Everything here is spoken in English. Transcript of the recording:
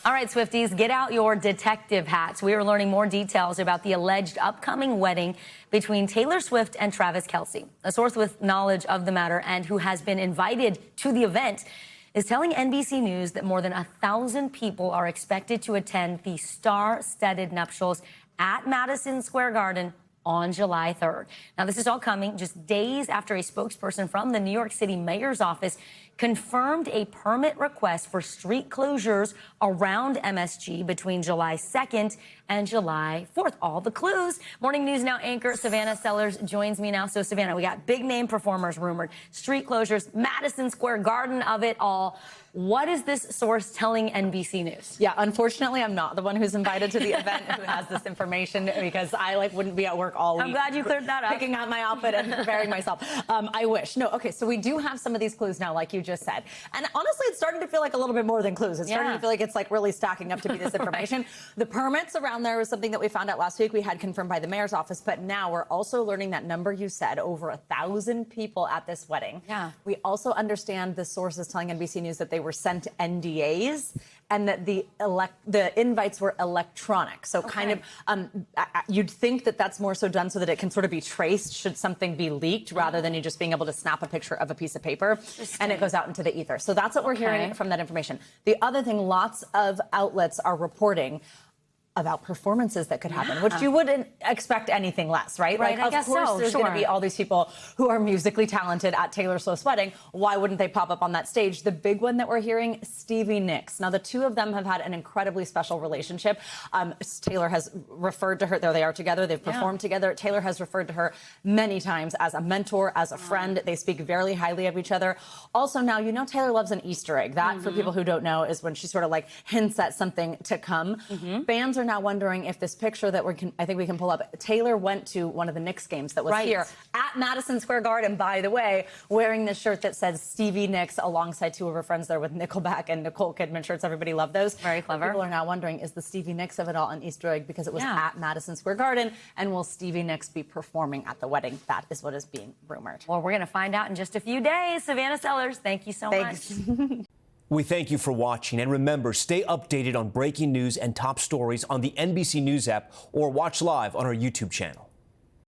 All right, Swifties, get out your detective hats. We are learning more details about the alleged upcoming wedding between Taylor Swift and Travis Kelce. A source with knowledge of the matter and who has been invited to the event is telling NBC News that more than 1,000 people are expected to attend the star-studded nuptials at Madison Square Garden on July 3rd. Now, this is all coming just days after a spokesperson from the New York City mayor's office confirmed a permit request for street closures around MSG between July 2nd and July 4th. All the clues. Morning News Now anchor Savannah Sellers joins me now. So, Savannah, we got big name performers rumored, street closures, Madison Square Garden of it all. What is this source telling NBC News? Yeah, unfortunately, I'm not the one who's invited to the event who has this information because I wouldn't be at work all week. I'm glad you cleared that up. Picking out my outfit and preparing myself. I wish. No, okay, so we do have some of these clues now, like you just said. And honestly, it's starting to feel like a little bit more than clues. It's starting to feel like it's really stacking up to be this information. Right. The permits around there was something that we found out last week. We had confirmed by the mayor's office, but now we're also learning that number you said, over 1,000 people at this wedding. Yeah. We also understand the source is telling NBC News that they were sent NDAs and that the invites were electronic. So kind of, you'd think that that's more so done so that it can sort of be traced should something be leaked rather than you just being able to snap a picture of a piece of paper and it goes out into the ether. So that's what we're hearing from that information. The other thing, lots of outlets are reporting about performances that could happen, which you wouldn't expect anything less, right? Right, Like, of course, there's going to be all these people who are musically talented at Taylor Swift's wedding. Why wouldn't they pop up on that stage? The big one that we're hearing, Stevie Nicks. Now, the two of them have had an incredibly special relationship. Taylor has referred to her, there they are together, they've performed together. Taylor has referred to her many times as a mentor, as a friend. They speak very highly of each other. Also, now, you know Taylor loves an Easter egg. That, for people who don't know, is when she sort of hints at something to come. Fans are now wondering if this picture that I think we can pull up, Taylor went to one of the Knicks games that was here at Madison Square Garden, by the way, wearing this shirt that says Stevie Nicks alongside two of her friends there with Nickelback and Nicole Kidman shirts. Everybody loved those. Very clever. People are now wondering, is the Stevie Nicks of it all an Easter egg because it was at Madison Square Garden, and will Stevie Nicks be performing at the wedding? That is what is being rumored. Well, we're going to find out in just a few days. Savannah Sellers, thank you so much. We thank you for watching, and remember, stay updated on breaking news and top stories on the NBC News app or watch live on our YouTube channel.